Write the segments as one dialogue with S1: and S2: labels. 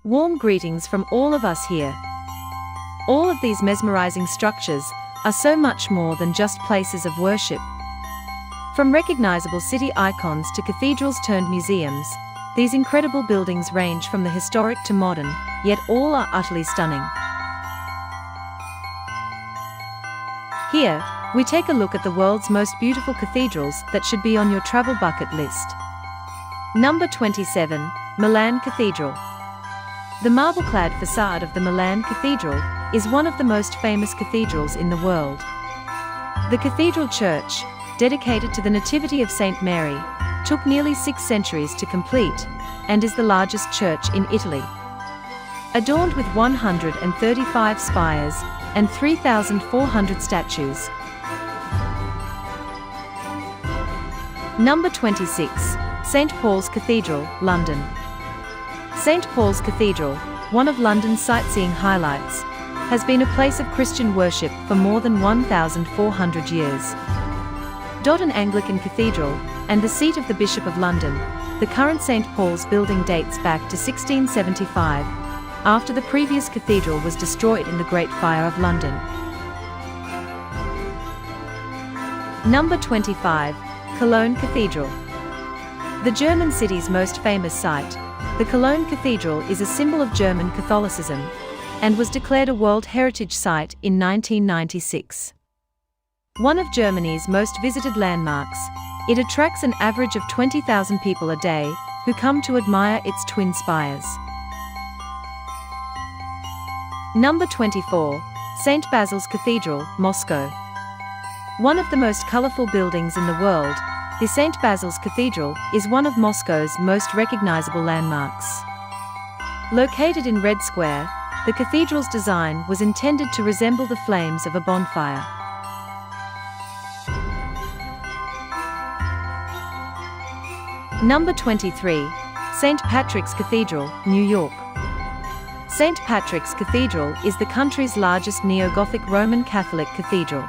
S1: Warm greetings from all of us here. All of these mesmerizing structures are so much more than just places of worship. From recognizable city icons to cathedrals turned museums, these incredible buildings range from the historic to modern, yet all are utterly stunning. Here, we take a look at the world's most beautiful cathedrals that should be on your travel bucket list. Number 27, Milan Cathedral. The marble-clad facade of the Milan Cathedral is one of the most famous cathedrals in the world. The cathedral church, dedicated to the Nativity of Saint Mary, took nearly 6 centuries to complete, and is the largest church in Italy. Adorned with 135 spires and 3,400 statues. Number 26, St. Paul's Cathedral, London. St. Paul's Cathedral, one of London's sightseeing highlights, has been a place of Christian worship for more than 1,400 years. An Anglican cathedral, and the seat of the Bishop of London, the current St. Paul's building dates back to 1675, after the previous cathedral was destroyed in the Great Fire of London. Number 25, Cologne Cathedral. The German city's most famous site, the Cologne Cathedral is a symbol of German Catholicism, and was declared a World Heritage Site in 1996. One of Germany's most visited landmarks, it attracts an average of 20,000 people a day, who come to admire its twin spires. Number 24, St. Basil's Cathedral, Moscow. One of the most colorful buildings in the world, the St. Basil's Cathedral is one of Moscow's most recognizable landmarks. Located in Red Square, the cathedral's design was intended to resemble the flames of a bonfire. Number 23, St. Patrick's Cathedral, New York. St. Patrick's Cathedral is the country's largest neo-Gothic Roman Catholic cathedral.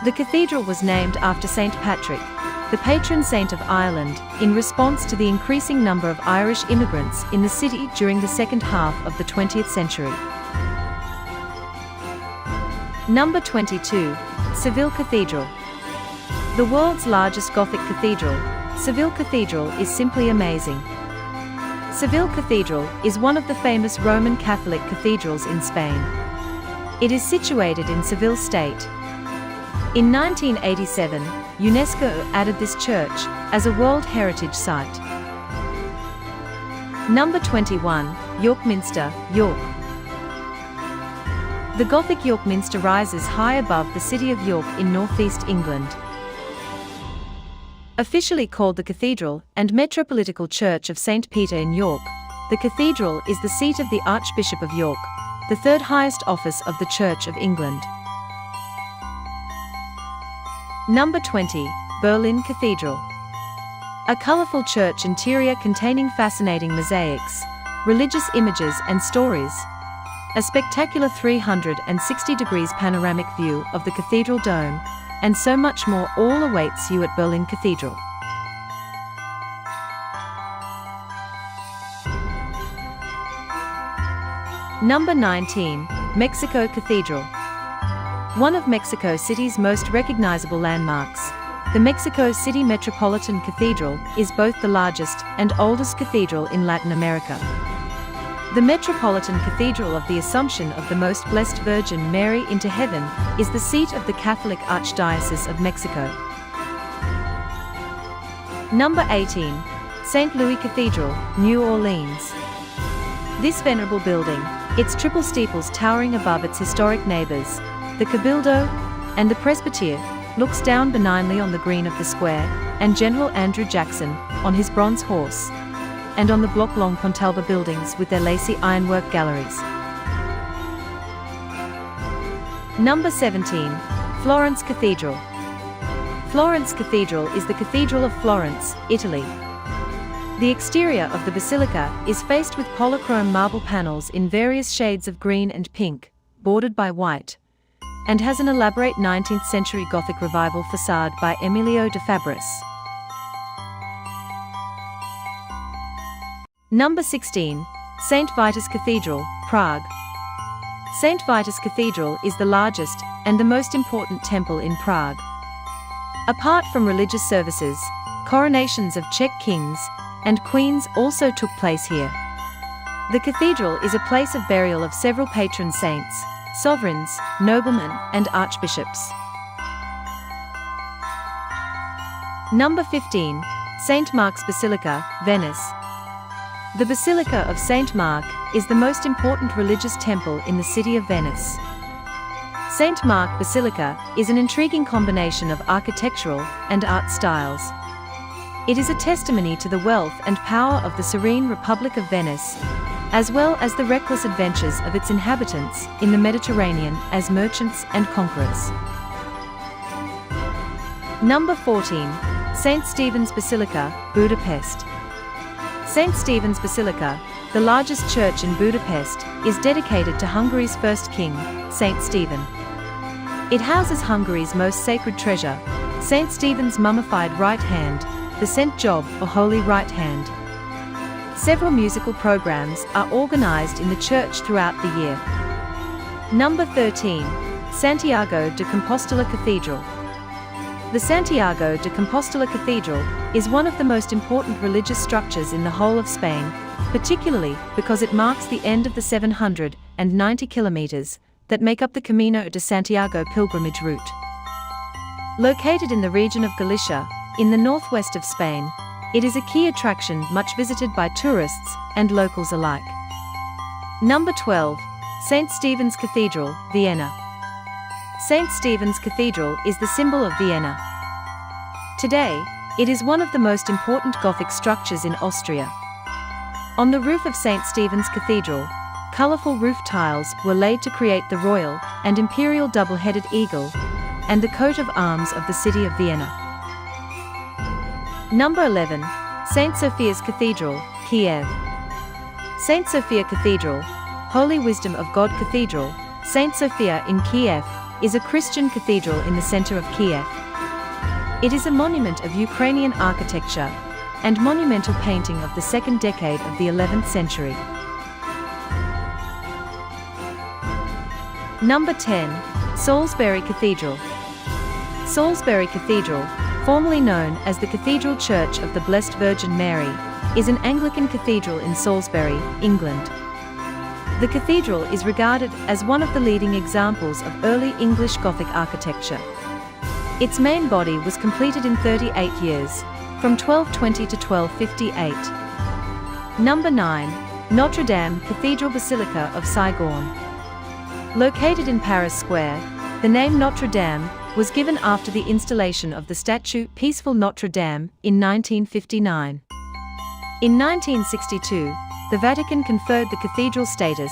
S1: The cathedral was named after St. Patrick, the patron saint of Ireland, in response to the increasing number of Irish immigrants in the city during the second half of the 20th century. Number 22, Seville Cathedral. The world's largest Gothic cathedral, Seville Cathedral is simply amazing. Seville Cathedral is one of the famous Roman Catholic cathedrals in Spain. It is situated in Seville state. In 1987, UNESCO added this church as a World Heritage Site. Number 21, York Minster, York. The Gothic York Minster rises high above the city of York in northeast England. Officially called the Cathedral and Metropolitical Church of St. Peter in York, the cathedral is the seat of the Archbishop of York, the third highest office of the Church of England. Number 20, Berlin Cathedral. A colorful church interior containing fascinating mosaics, religious images and stories. A spectacular 360 degrees panoramic view of the cathedral dome, and so much more all awaits you at Berlin Cathedral. Number 19, Mexico Cathedral. One of Mexico City's most recognizable landmarks, the Mexico City Metropolitan Cathedral is both the largest and oldest cathedral in Latin America. The Metropolitan Cathedral of the Assumption of the Most Blessed Virgin Mary into Heaven is the seat of the Catholic Archdiocese of Mexico. Number 18, St. Louis Cathedral, New Orleans. This venerable building, its triple steeples towering above its historic neighbors, the Cabildo and the Presbytere, looks down benignly on the green of the square, and General Andrew Jackson, on his bronze horse, and on the block-long Pontalba buildings with their lacy ironwork galleries. Number 17, Florence Cathedral. Florence Cathedral is the Cathedral of Florence, Italy. The exterior of the basilica is faced with polychrome marble panels in various shades of green and pink, bordered by white, and has an elaborate 19th century Gothic revival facade by Emilio de Fabris. Number 16, St. Vitus Cathedral, Prague. St. Vitus Cathedral is the largest and the most important temple in Prague. Apart from religious services, coronations of Czech kings and queens also took place here. The cathedral is a place of burial of several patron saints, sovereigns, noblemen, and archbishops. Number 15. St. Mark's Basilica, Venice. The Basilica of St. Mark is the most important religious temple in the city of Venice. St. Mark Basilica is an intriguing combination of architectural and art styles. It is a testimony to the wealth and power of the serene Republic of Venice, as well as the reckless adventures of its inhabitants in the Mediterranean as merchants and conquerors. Number 14. St. Stephen's Basilica, Budapest. St. Stephen's Basilica, the largest church in Budapest, is dedicated to Hungary's first king, St. Stephen. It houses Hungary's most sacred treasure, St. Stephen's mummified right hand, the St. Job or Holy Right Hand. Several musical programs are organized in the church throughout the year. Number 13. Santiago de Compostela Cathedral. The Santiago de Compostela Cathedral is one of the most important religious structures in the whole of Spain, particularly because it marks the end of the 790 kilometers that make up the Camino de Santiago pilgrimage route. Located in the region of Galicia, in the northwest of Spain, it is a key attraction much visited by tourists and locals alike. Number 12. St. Stephen's Cathedral, Vienna. St. Stephen's Cathedral is the symbol of Vienna. Today, it is one of the most important Gothic structures in Austria. On the roof of St. Stephen's Cathedral, colorful roof tiles were laid to create the royal and imperial double-headed eagle and the coat of arms of the city of Vienna. Number 11. St. Sophia's Cathedral, Kiev. St. Sophia Cathedral, Holy Wisdom of God Cathedral, St. Sophia in Kiev, is a Christian cathedral in the center of Kiev. It is a monument of Ukrainian architecture and monumental painting of the second decade of the 11th century. Number 10. Salisbury Cathedral. Salisbury Cathedral, formerly known as the Cathedral Church of the Blessed Virgin Mary, is an Anglican cathedral in Salisbury, England. The cathedral is regarded as one of the leading examples of early English Gothic architecture. Its main body was completed in 38 years, from 1220 to 1258. Number 9. Notre Dame Cathedral Basilica of Saigon. Located in Paris Square, the name Notre Dame was given after the installation of the statue Peaceful Notre Dame in 1959. In 1962, the Vatican conferred the cathedral status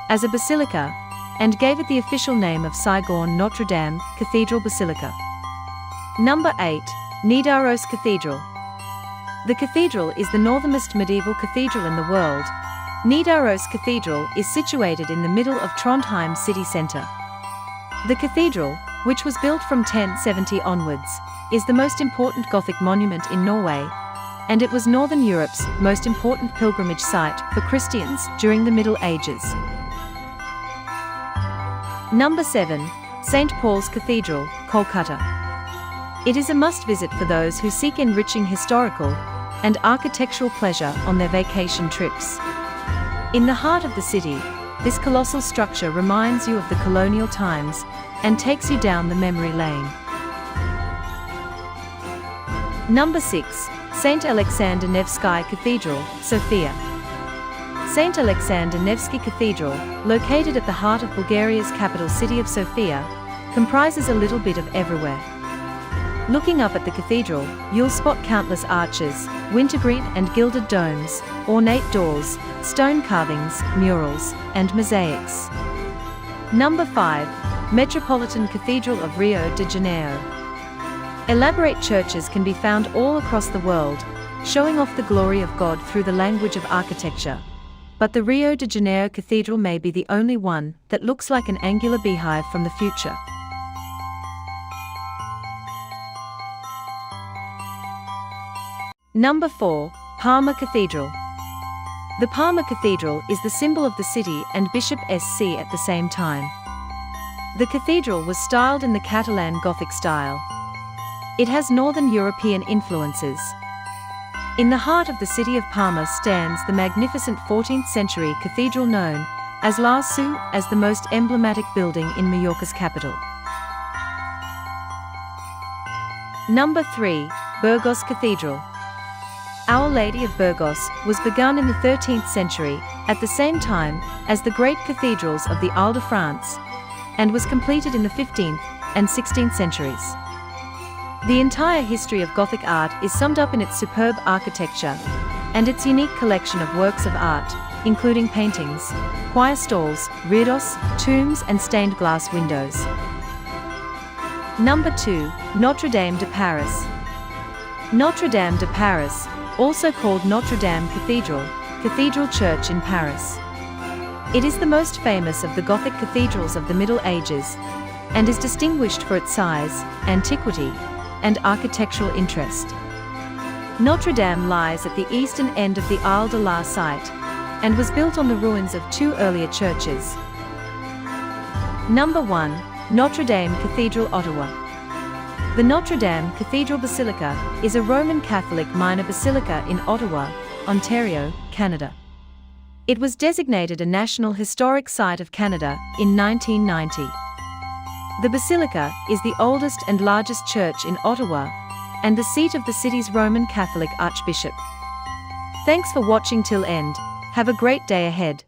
S1: as a basilica and gave it the official name of Saigon Notre Dame Cathedral Basilica. Number 8. Nidaros Cathedral. The cathedral is the northernmost medieval cathedral in the world. Nidaros Cathedral is situated in the middle of Trondheim city centre. The cathedral, which was built from 1070 onwards, is the most important Gothic monument in Norway, and it was Northern Europe's most important pilgrimage site for Christians during the Middle Ages. Number 7. St. Paul's Cathedral, Kolkata. It is a must-visit for those who seek enriching historical and architectural pleasure on their vacation trips. In the heart of the city, this colossal structure reminds you of the colonial times and takes you down the memory lane. Number 6. St. Alexander Nevsky Cathedral, Sofia. St. Alexander Nevsky Cathedral, located at the heart of Bulgaria's capital city of Sofia, comprises a little bit of everywhere. Looking up at the cathedral, you'll spot countless arches, wintergreen and gilded domes, ornate doors, stone carvings, murals, and mosaics. Number 5. Metropolitan Cathedral of Rio de Janeiro. Elaborate churches can be found all across the world, showing off the glory of God through the language of architecture. But the Rio de Janeiro Cathedral may be the only one that looks like an angular beehive from the future. Number 4. Parma Cathedral. The Palma Cathedral is the symbol of the city and Bishop Sc at the same time. The cathedral was styled in the Catalan Gothic style. It has Northern European influences. In the heart of the city of Palma stands the magnificent 14th century cathedral known as La Seu, as the most emblematic building in Mallorca's capital. Number 3. Burgos Cathedral. Our Lady of Burgos was begun in the 13th century, at the same time as the great cathedrals of the Isle de France, and was completed in the 15th and 16th centuries. The entire history of Gothic art is summed up in its superb architecture and its unique collection of works of art, including paintings, choir stalls, reredos, tombs and stained glass windows. Number 2. Notre Dame de Paris. Notre Dame de Paris, also called Notre Dame Cathedral, Cathedral Church in Paris. It is the most famous of the Gothic cathedrals of the Middle Ages, and is distinguished for its size, antiquity, and architectural interest. Notre Dame lies at the eastern end of the Isle de la Cite, and was built on the ruins of 2 earlier churches. Number 1. Notre Dame Cathedral, Ottawa. The Notre Dame Cathedral Basilica is a Roman Catholic minor basilica in Ottawa, Ontario, Canada. It was designated a National Historic Site of Canada in 1990. The basilica is the oldest and largest church in Ottawa, and the seat of the city's Roman Catholic Archbishop. Thanks for watching till end. Have a great day ahead.